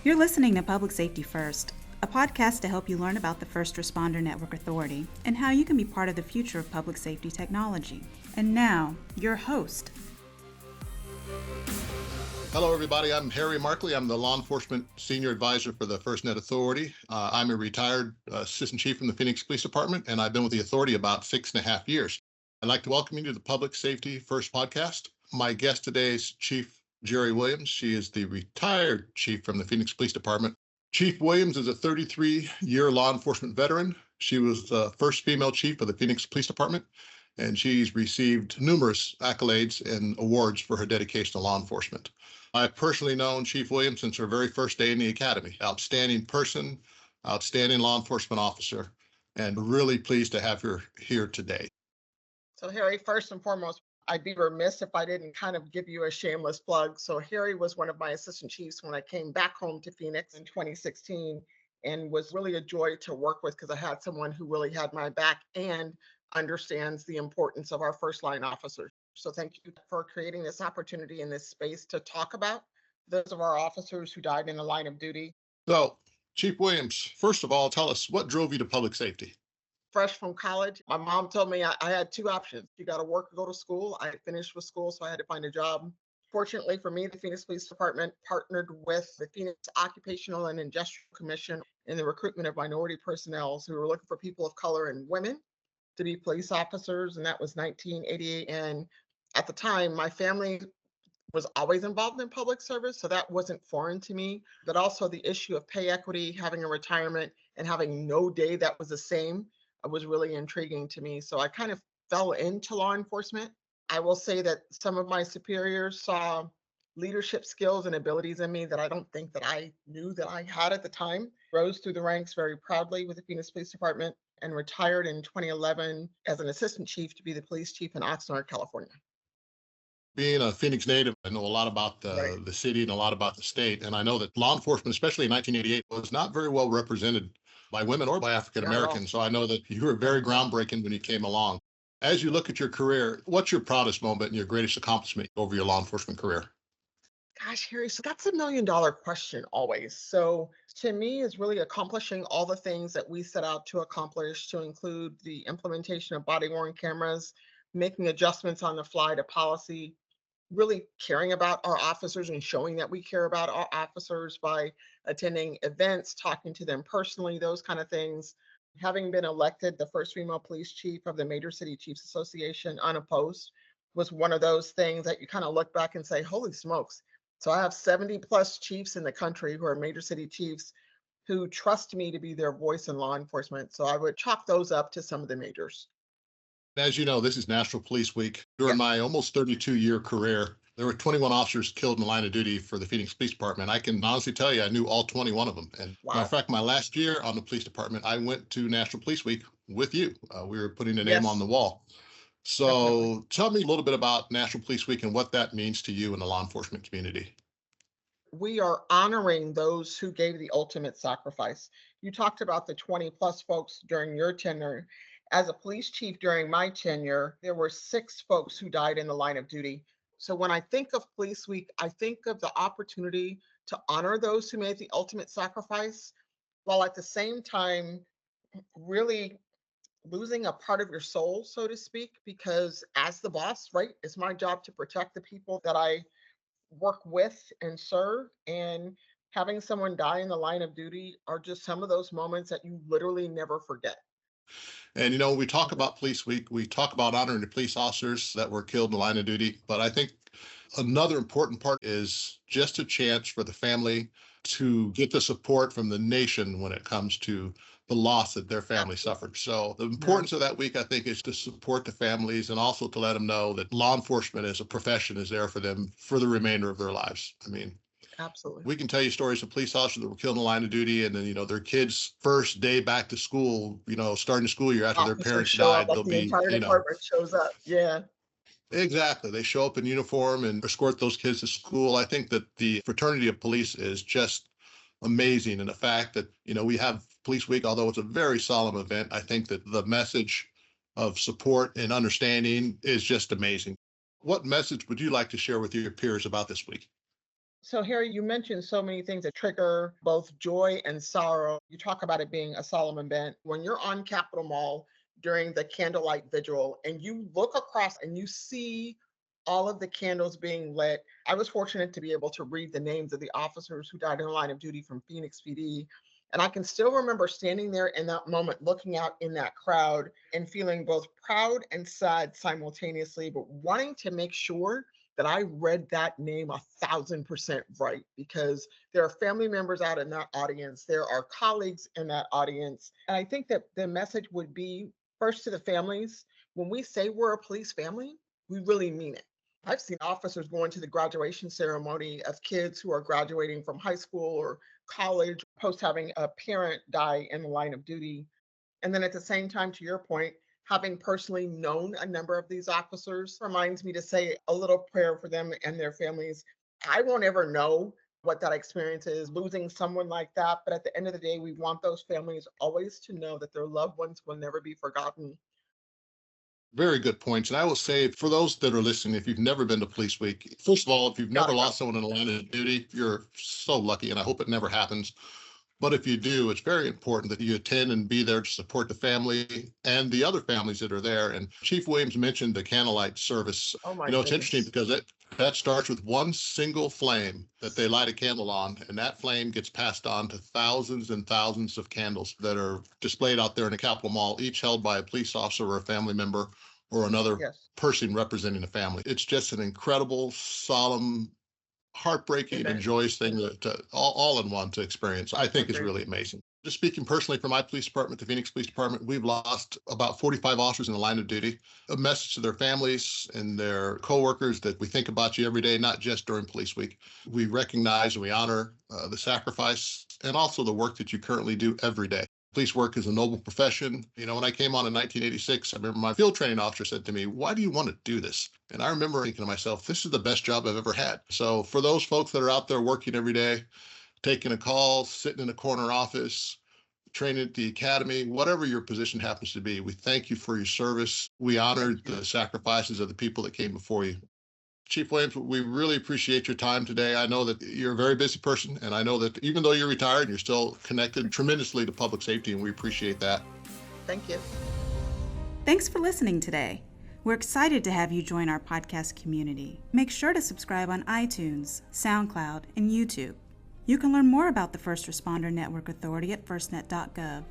You're listening to Public Safety First, a podcast to help you learn about the First Responder Network Authority and how you can be part of the future of public safety technology. And now, your host. Hello, everybody. I'm Harry Markley. I'm the Law Enforcement Senior Advisor for the FirstNet Authority. I'm a retired Assistant Chief from the Phoenix Police Department, and I've been with the Authority about 6.5 years. I'd like to welcome you to the Public Safety First podcast. My guest today is Chief Jeri Williams. She is the retired Chief from the Phoenix Police Department. Chief Williams is a 33-year law enforcement veteran. She was the first female chief of the Phoenix Police Department, and she's received numerous accolades and awards for her dedication to law enforcement. I've personally known Chief Williams since her very first day in the academy. Outstanding person, outstanding law enforcement officer, and really pleased to have her here today. So Harry, first and foremost, I'd be remiss if I didn't kind of give you a shameless plug. So Harry was one of my assistant chiefs when I came back home to Phoenix in 2016 and was really a joy to work with because I had someone who really had my back and understands the importance of our first line officers. So thank you for creating this opportunity in this space to talk about those of our officers who died in the line of duty. So, Chief Williams, first of all, tell us what drove you to public safety? Fresh from college, my mom told me I had two options. You got to work or go to school. I finished with school, so I had to find a job. Fortunately for me, the Phoenix Police Department partnered with the Phoenix Occupational and Industrial Commission in the recruitment of minority personnel who were looking for people of color and women to be police officers, and that was 1988. And at the time, my family was always involved in public service, so that wasn't foreign to me. But also the issue of pay equity, having a retirement, and having no day that was the same was really intriguing to me. So I kind of fell into law enforcement. I will say that some of my superiors saw leadership skills and abilities in me that I don't think that I knew that I had at the time. Rose through the ranks very proudly with the Phoenix Police Department and retired in 2011 as an assistant chief to be the police chief in Oxnard, California. Being a Phoenix native, I know a lot about the city and a lot about the state. And I know that law enforcement, especially in 1988, was not very well represented by women or by African Americans. So I know that you were very groundbreaking when you came along. As you look at your career, what's your proudest moment and your greatest accomplishment over your law enforcement career? Gosh, Harry, so that's $1 million question always. So to me, is really accomplishing all the things that we set out to accomplish, to include the implementation of body-worn cameras, making adjustments on the fly to policy, really caring about our officers and showing that we care about our officers by attending events, talking to them personally, those kind of things. Having been elected the first female police chief of the Major City Chiefs Association unopposed was one of those things that you kind of look back and say, holy smokes. So I have 70 plus chiefs in the country who are major city chiefs who trust me to be their voice in law enforcement. So I would chalk those up to some of the majors. As you know, this is National Police Week. During my almost 32-year career, there were 21 officers killed in the line of duty for the Phoenix Police Department. I can honestly tell you, I knew all 21 of them. And matter of fact, my last year on the police department, I went to National Police Week with you. We were putting a name on the wall. So tell me a little bit about National Police Week and what that means to you in the law enforcement community. We are honoring those who gave the ultimate sacrifice. You talked about the 20 plus folks during your tenure. As a police chief during my tenure, there were 6 folks who died in the line of duty. So when I think of Police Week, I think of the opportunity to honor those who made the ultimate sacrifice, while at the same time really losing a part of your soul, so to speak, because as the boss, right, it's my job to protect the people that I work with and serve. And having someone die in the line of duty are just some of those moments that you literally never forget. And, you know, we talk about Police Week, we talk about honoring the police officers that were killed in the line of duty. But I think another important part is just a chance for the family to get the support from the nation when it comes to the loss that their family suffered. So the importance of that week, I think, is to support the families and also to let them know that law enforcement as a profession is there for them for the remainder of their lives. I mean, absolutely. We can tell you stories of police officers that were killed in the line of duty, and then, you know, their kids' first day back to school, you know, starting the school year after their parents died, they'll be, entire department shows up. Yeah. Exactly. They show up in uniform and escort those kids to school. I think that the fraternity of police is just amazing. And the fact that, you know, we have Police Week, although it's a very solemn event, I think that the message of support and understanding is just amazing. What message would you like to share with your peers about this week? So, Harry, you mentioned so many things that trigger both joy and sorrow. You talk about it being a solemn event. When you're on Capitol Mall during the candlelight vigil and you look across and you see all of the candles being lit, I was fortunate to be able to read the names of the officers who died in the line of duty from Phoenix PD. And I can still remember standing there in that moment, looking out in that crowd and feeling both proud and sad simultaneously, but wanting to make sure that I read that name 1,000% right, because there are family members out in that audience. There are colleagues in that audience. And I think that the message would be first to the families, when we say we're a police family, we really mean it. I've seen officers going to the graduation ceremony of kids who are graduating from high school or college post having a parent die in the line of duty. And then at the same time, to your point, having personally known a number of these officers reminds me to say a little prayer for them and their families. I won't ever know what that experience is, losing someone like that. But at the end of the day, we want those families always to know that their loved ones will never be forgotten. Very good points. And I will say, for those that are listening, if you've never been to Police Week, first of all, if you've never lost someone in the line of duty, you're so lucky, and I hope it never happens. But if you do, it's very important that you attend and be there to support the family and the other families that are there. And Chief Williams mentioned the candlelight service. Oh my It's goodness. interesting because that starts with one single flame that they light a candle on, and that flame gets passed on to thousands and thousands of candles that are displayed out there in the Capitol Mall, each held by a police officer or a family member or another Yes. person representing the family. It's just an incredible, solemn, heartbreaking and Amen. joyous thing all in one to experience. I think is Agreed. really amazing. Just speaking personally for my police department, the Phoenix Police Department, we've lost about 45 officers in the line of duty. A message to their families and their coworkers that we think about you every day, not just during Police Week. We recognize and we honor the sacrifice and also the work that you currently do every day. Police work is a noble profession. When I came on in 1986, I remember my field training officer said to me, "Why do you want to do this?" And I remember thinking to myself, this is the best job I've ever had. So for those folks that are out there working every day, taking a call, sitting in a corner office, training at the academy, whatever your position happens to be, we thank you for your service. We honor the sacrifices of the people that came before you. Chief Williams, we really appreciate your time today. I know that you're a very busy person, and I know that even though you're retired, you're still connected tremendously to public safety, and we appreciate that. Thank you. Thanks for listening today. We're excited to have you join our podcast community. Make sure to subscribe on iTunes, SoundCloud, and YouTube. You can learn more about the First Responder Network Authority at firstnet.gov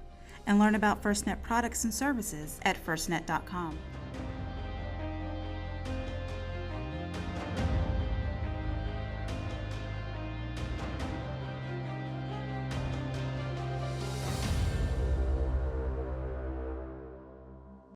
and learn about FirstNet products and services at firstnet.com.